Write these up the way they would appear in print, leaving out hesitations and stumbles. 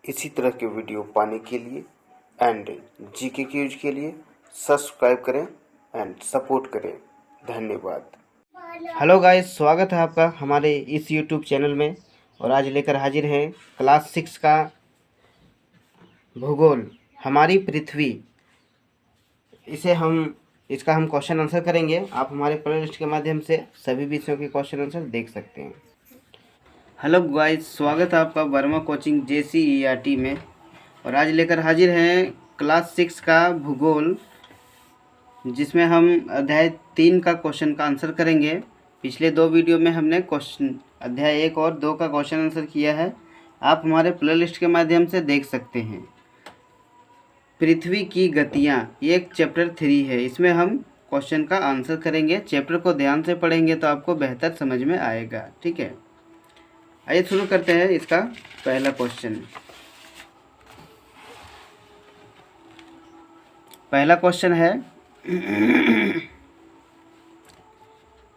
इसी तरह के वीडियो पाने के लिए एंड जीके क्यूज के लिए सब्सक्राइब करें एंड सपोर्ट करें। धन्यवाद। हेलो गाइस, स्वागत है आपका हमारे इस यूट्यूब चैनल में। और आज लेकर हाजिर हैं क्लास 6 का भूगोल, हमारी पृथ्वी। इसका हम क्वेश्चन आंसर करेंगे। आप हमारे प्लेलिस्ट के माध्यम से सभी विषयों के क्वेश्चन आंसर देख सकते हैं। हेलो गाइस, स्वागत है आपका वर्मा कोचिंग JCERT में। और आज लेकर हाजिर हैं क्लास 6 का भूगोल, जिसमें हम अध्याय 3 का क्वेश्चन का आंसर करेंगे। पिछले 2 वीडियो में हमने क्वेश्चन अध्याय 1 और 2 का क्वेश्चन आंसर किया है। आप हमारे प्लेलिस्ट के माध्यम से देख सकते हैं। पृथ्वी की गतियाँ, ये एक चैप्टर 3 है। इसमें हम क्वेश्चन का आंसर करेंगे। चैप्टर को ध्यान से पढ़ेंगे तो आपको बेहतर समझ में आएगा। ठीक है, आइए शुरू करते हैं इसका पहला क्वेश्चन। पहला क्वेश्चन है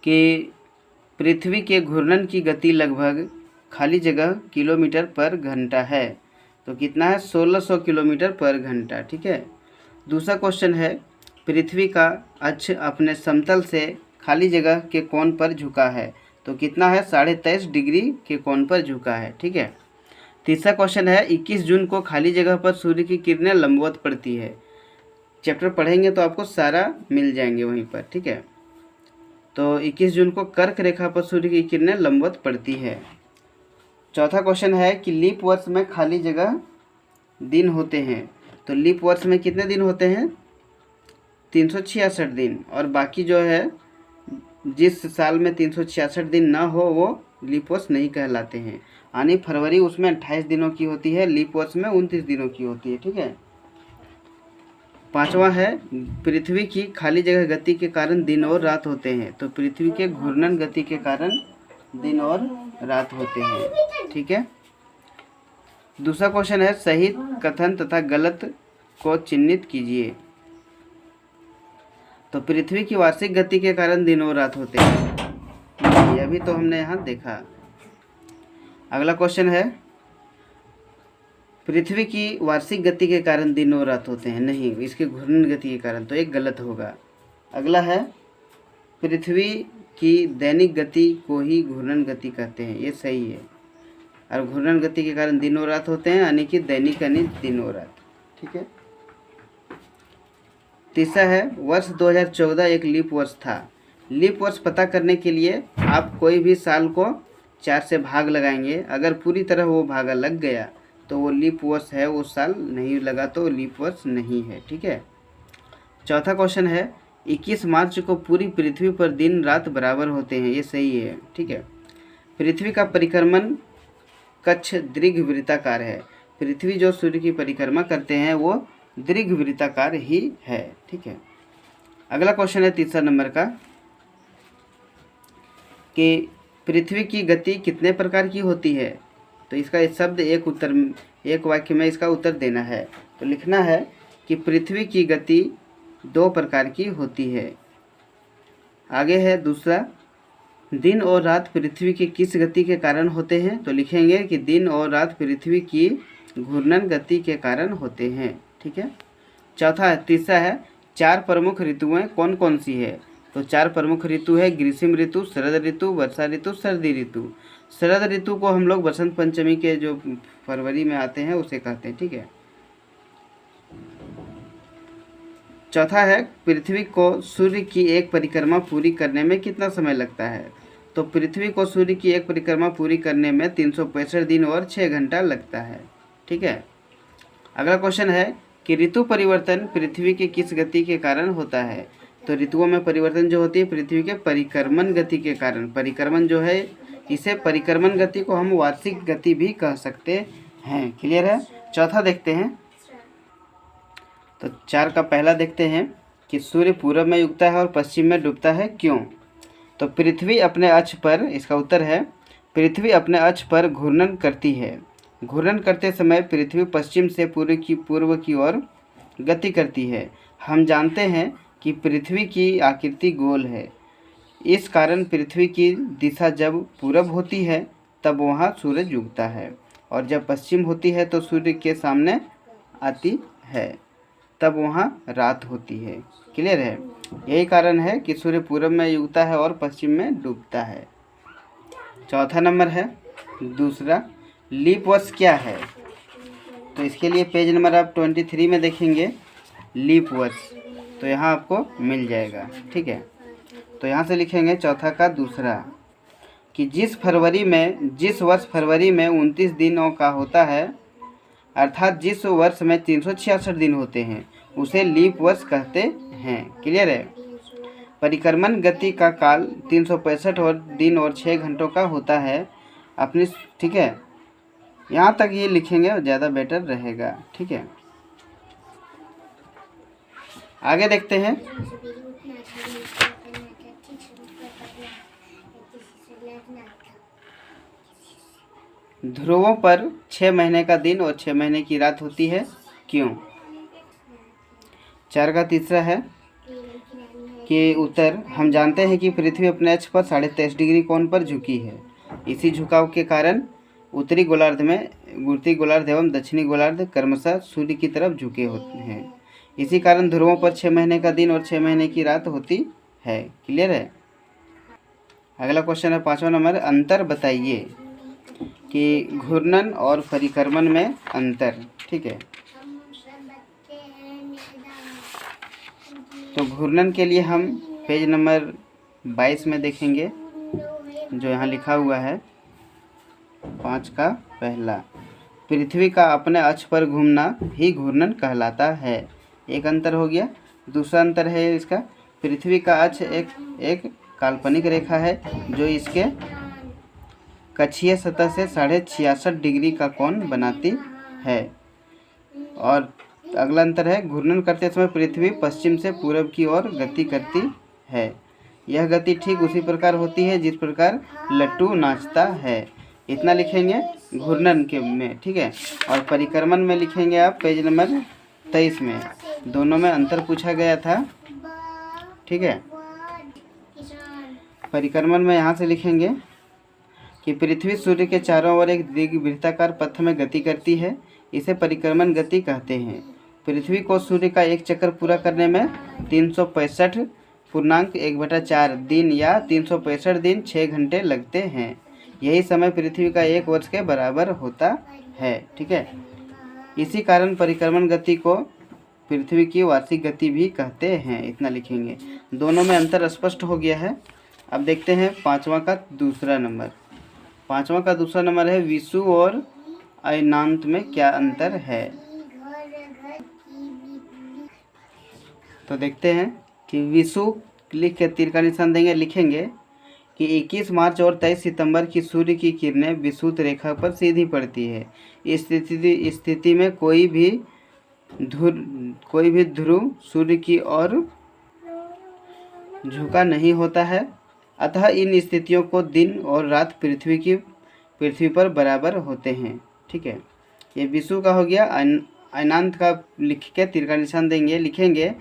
कि पृथ्वी के घूर्णन की गति लगभग खाली जगह किलोमीटर पर घंटा है, तो कितना है? 1600 किलोमीटर पर घंटा। ठीक है। दूसरा क्वेश्चन है, पृथ्वी का अक्ष अपने समतल से खाली जगह के कोण पर झुका है, तो कितना है? 23.5 डिग्री के कोण पर झुका है। ठीक है। तीसरा क्वेश्चन है, 21 जून को खाली जगह पर सूर्य की किरणें लंबवत पड़ती है। चैप्टर पढ़ेंगे तो आपको सारा मिल जाएंगे वहीं पर। ठीक है। तो 21 जून को कर्क रेखा पर सूर्य की किरणें लंबवत पड़ती है। चौथा क्वेश्चन है कि लीप वर्ष में खाली जगह दिन होते हैं, तो लीप वर्ष में कितने दिन होते हैं? 366 दिन। और बाकी जो है, जिस साल में 366 दिन ना हो वो लीप वर्ष नहीं कहलाते हैं। यानी फरवरी उसमें 28 दिनों की होती है, लीप वर्ष में 29 दिनों की होती है। ठीक है। पांचवा है, पृथ्वी की खाली जगह गति के कारण दिन और रात होते हैं, तो पृथ्वी के घूर्णन गति के कारण दिन और रात होते हैं। ठीक है। दूसरा क्वेश्चन है, सही कथन तथा गलत को चिन्हित कीजिए। तो पृथ्वी की वार्षिक गति के कारण दिन और रात होते हैं, ये अभी तो हमने यहाँ देखा। अगला क्वेश्चन है, पृथ्वी की वार्षिक गति के कारण दिन और रात होते हैं, नहीं, इसके घूर्णन गति के कारण, तो एक गलत होगा। अगला है, पृथ्वी की दैनिक गति को ही घूर्णन गति कहते हैं, ये सही है। और घूर्णन गति के कारण दिन और रात होते हैं, यानी कि दैनिक यानी दिन और रात। ठीक है। तीसरा है, वर्ष 2014 एक लीप वर्ष था। लीप वर्ष पता करने के लिए आप कोई भी साल को 4 से भाग लगाएंगे। अगर पूरी तरह वो भागा लग गया तो वो लीप वर्ष है, वो साल नहीं लगा तो लीप वर्ष नहीं है। ठीक है। चौथा क्वेश्चन है, 21 मार्च को पूरी पृथ्वी पर दिन रात बराबर होते हैं, ये सही है। ठीक है। पृथ्वी का परिक्रमण कक्ष दीर्घवृत्ताकार है। पृथ्वी जो सूर्य की परिक्रमा करते हैं वो दीर्घवृत्ताकार ही है। ठीक है। अगला क्वेश्चन है तीसरा नंबर का, कि पृथ्वी की गति कितने प्रकार की होती है, तो इसका एक शब्द एक वाक्य में इसका उत्तर देना है। तो लिखना है कि पृथ्वी की गति 2 प्रकार की होती है। आगे है दूसरा, दिन और रात पृथ्वी की किस गति के कारण होते हैं, तो लिखेंगे कि दिन और रात पृथ्वी की घूर्णन गति के कारण होते हैं। ठीक है। तीसरा है, 4 प्रमुख ऋतुएं कौन कौन सी है, तो 4 प्रमुख ऋतु है ग्रीष्म ऋतु, शरद ऋतु, वर्षा ऋतु, सर्दी ऋतु। शरद ऋतु को हम लोग बसंत पंचमी के जो फरवरी में आते हैं उसे कहते हैं। ठीक है। चौथा है, पृथ्वी को सूर्य की एक परिक्रमा पूरी करने में कितना समय लगता है, तो पृथ्वी को सूर्य की एक परिक्रमा पूरी करने में 365 दिन और 6 घंटा लगता है। ठीक है। अगला क्वेश्चन है कि ऋतु परिवर्तन पृथ्वी की किस गति के कारण होता है, तो ऋतुओं में परिवर्तन जो होती है पृथ्वी के परिक्रमण गति के कारण। परिक्रमण जो है, इसे परिक्रमण गति को हम वार्षिक गति भी कह सकते हैं। क्लियर है। चौथा देखते हैं, तो 4 का पहला देखते हैं कि सूर्य पूर्व में उगता है और पश्चिम में डूबता है, क्यों? तो पृथ्वी अपने अक्ष पर, इसका उत्तर है, पृथ्वी अपने अक्ष पर घूर्णन करती है। घूर्णन करते समय पृथ्वी पश्चिम से पूर्व की ओर गति करती है। हम जानते हैं कि पृथ्वी की आकृति गोल है, इस कारण पृथ्वी की दिशा जब पूरब होती है तब वहाँ सूरज उगता है। और जब पश्चिम होती है तो सूर्य के सामने आती है, तब वहाँ रात होती है। क्लियर है? यही कारण है कि सूर्य पूरब में उगता है और पश्चिम में डूबता है। चौथा नंबर है दूसरा, लीप वर्ष क्या है? तो इसके लिए पेज नंबर आप 23 में देखेंगे लीप वर्ष, तो यहाँ आपको मिल जाएगा। ठीक है, तो यहाँ से लिखेंगे चौथा का दूसरा कि जिस वर्ष फरवरी में 29 दिनों का होता है, अर्थात जिस वर्ष में 366 दिन होते हैं, उसे लीप वर्ष कहते हैं। क्लियर है? परिक्रमण गति का काल 365 और दिन और 6 घंटों का होता है अपनी। ठीक है, यहाँ तक ये लिखेंगे ज़्यादा बेटर रहेगा। ठीक है, आगे देखते हैं। ध्रुवों पर 6 महीने का दिन और 6 महीने की रात होती है, क्यों? 4 का तीसरा है कि उत्तर, हम जानते हैं कि पृथ्वी अपने अक्ष पर 23.5 डिग्री कोण पर झुकी है। इसी झुकाव के कारण उत्तरी गोलार्ध एवं दक्षिणी गोलार्ध क्रमशः सूर्य की तरफ झुके होते हैं। इसी कारण ध्रुवों पर 6 महीने का दिन और 6 महीने की रात होती है। क्लियर है? अगला क्वेश्चन है 5वां नंबर, अंतर बताइए कि घूर्णन और परिक्रमण में अंतर। ठीक है, तो घूर्णन के लिए हम पेज नंबर 22 में देखेंगे, जो यहाँ लिखा हुआ है 5 का पहला, पृथ्वी का अपने अक्ष पर घूमना ही घूर्णन कहलाता है। एक अंतर हो गया। दूसरा अंतर है इसका, पृथ्वी का अक्ष एक काल्पनिक रेखा है जो इसके कक्षीय सतह से 66.5 डिग्री का कोण बनाती है। और अगला अंतर है, घूर्णन करते समय पृथ्वी पश्चिम से पूरब की ओर गति करती है। यह गति ठीक उसी प्रकार होती है जिस प्रकार लट्टू नाचता है। इतना लिखेंगे घूर्णन के में। ठीक है, और परिक्रमण में लिखेंगे आप पेज नंबर 23 में। दोनों में अंतर पूछा गया था। ठीक है, परिक्रमण में यहाँ से लिखेंगे कि पृथ्वी सूर्य के चारों ओर एक दीर्घवृत्ताकार पथ में गति करती है, इसे परिक्रमण गति कहते हैं। पृथ्वी को सूर्य का एक चक्कर पूरा करने में 365.1/4 दिन या 365 दिन 6 घंटे लगते हैं। यही समय पृथ्वी का 1 वर्ष के बराबर होता है। ठीक है, इसी कारण परिक्रमण गति को पृथ्वी की वार्षिक गति भी कहते हैं। इतना लिखेंगे। दोनों में अंतर स्पष्ट हो गया है। अब देखते हैं 5वां का दूसरा नंबर। 5वां का दूसरा नंबर है, विषुव और अयनांत में क्या अंतर है? तो देखते हैं कि विषुव लिख के तीर का निशान देंगे, लिखेंगे कि 21 मार्च और 23 सितंबर की सूर्य की किरणें विषुवत रेखा पर सीधी पड़ती है। इस स्थिति में कोई भी ध्रुव सूर्य की ओर झुका नहीं होता है, अतः इन स्थितियों को दिन और रात पृथ्वी पर बराबर होते हैं। ठीक है, ये विषुव का हो गया। अयनांत का लिख के तीर का निशान देंगे, लिखेंगे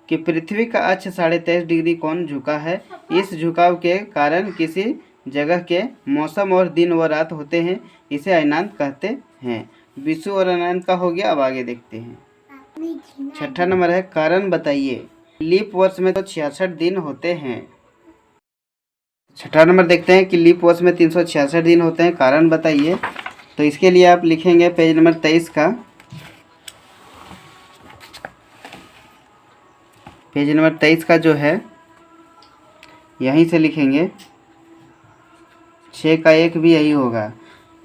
कि पृथ्वी का अक्ष 23.5 डिग्री कोण झुका है। इस झुकाव के कारण किसी जगह के मौसम और दिन व रात होते हैं, इसे अयनांत कहते हैं। विषुव और अयनांत का हो गया। अब आगे देखते हैं। 6ठा नंबर है, कारण बताइए। लीप वर्ष में तो 66 दिन होते हैं। 6ठा नंबर देखते हैं कि लीप वर्ष में 366 दिन होते हैं, कारण बताइए। तो इसके लिए आप लिखेंगे पेज नंबर 23 का, पेज नंबर 23 का जो है यहीं से लिखेंगे। 6 का 1 भी यही होगा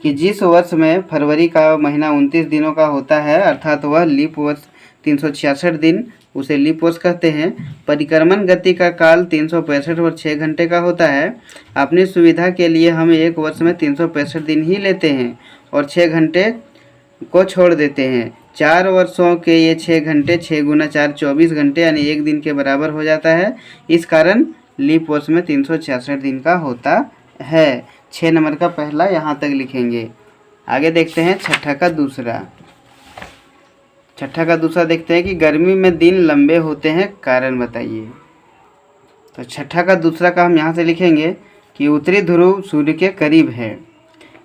कि जिस वर्ष में फरवरी का महीना 29 दिनों का होता है, अर्थात वह लीप वर्ष 366 दिन, उसे लीप वर्ष कहते हैं। परिक्रमण गति का काल 365 और 6 घंटे का होता है। अपनी सुविधा के लिए हम 1 वर्ष में 365 दिन ही लेते हैं और 6 घंटे को छोड़ देते हैं। 4 वर्षों के ये 6 घंटे 6 गुना 4 24 घंटे यानी 1 दिन के बराबर हो जाता है। इस कारण लीप वर्ष में 366 दिन का होता है। 6 नंबर का पहला यहाँ तक लिखेंगे। आगे देखते हैं 6ठा का दूसरा। 6ठा का दूसरा देखते हैं कि गर्मी में दिन लंबे होते हैं, कारण बताइए। तो 6ठा का दूसरा का हम यहाँ से लिखेंगे कि उत्तरी ध्रुव सूर्य के करीब है,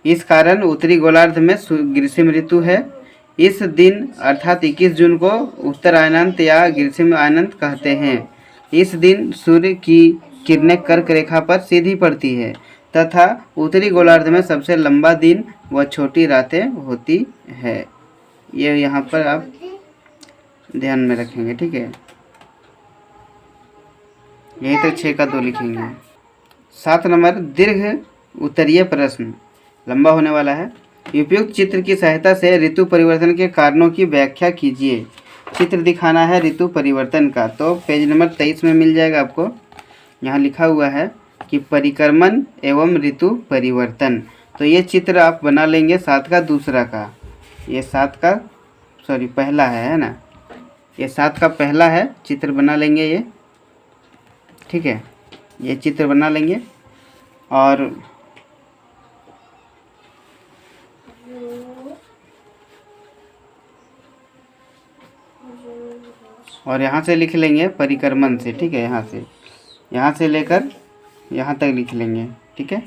इस कारण उत्तरी गोलार्ध में ग्रीष्म ऋतु है। इस दिन अर्थात 21 जून को उत्तरायणांत या ग्रीष्म अनंत कहते हैं। इस दिन सूर्य की किरणें कर्क रेखा पर सीधी पड़ती है तथा उत्तरी गोलार्ध में सबसे लंबा दिन व छोटी रातें होती है। ये यहाँ पर आप ध्यान में रखेंगे, ठीक है। यहीं तक 6 का 2 लिखेंगे। 7 नंबर दीर्घ उत्तरीय प्रश्न, लंबा होने वाला है। उपयुक्त चित्र की सहायता से ऋतु परिवर्तन के कारणों की व्याख्या कीजिए। चित्र दिखाना है ऋतु परिवर्तन का, तो पेज नंबर 23 में मिल जाएगा आपको। यहाँ लिखा हुआ है कि परिक्रमण एवं ऋतु परिवर्तन। तो ये चित्र आप बना लेंगे 7 का दूसरा का, ये 7 का पहला है ना, ये 7 का पहला है, चित्र बना लेंगे ये, ठीक है। ये चित्र बना लेंगे और यहाँ से लिख लेंगे परिक्रमण से, ठीक है। यहाँ से लेकर यहाँ तक लिख लेंगे, ठीक है।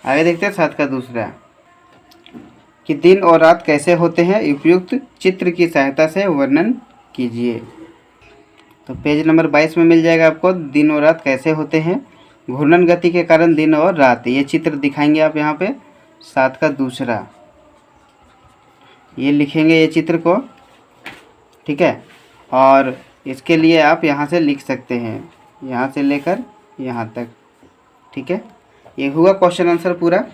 आगे देखते हैं 7 का दूसरा कि दिन और रात कैसे होते हैं, उपयुक्त चित्र की सहायता से वर्णन कीजिए। तो पेज नंबर 22 में मिल जाएगा आपको, दिन और रात कैसे होते हैं। घूर्णन गति के कारण दिन और रात, ये चित्र दिखाएंगे आप यहाँ पे 7 का दूसरा, ये लिखेंगे ये चित्र को, ठीक है। और इसके लिए आप यहाँ से लिख सकते हैं, यहाँ से लेकर यहाँ तक, ठीक है। ये हुआ क्वेश्चन आंसर पूरा।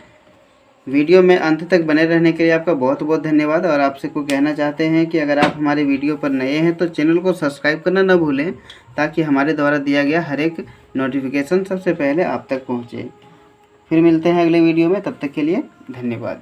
वीडियो में अंत तक बने रहने के लिए आपका बहुत बहुत धन्यवाद। और आपसे को कहना चाहते हैं कि अगर आप हमारे वीडियो पर नए हैं तो चैनल को सब्सक्राइब करना न भूलें, ताकि हमारे द्वारा दिया गया हर एक नोटिफिकेशन सबसे पहले आप तक पहुँचे। फिर मिलते हैं अगले वीडियो में, तब तक के लिए धन्यवाद।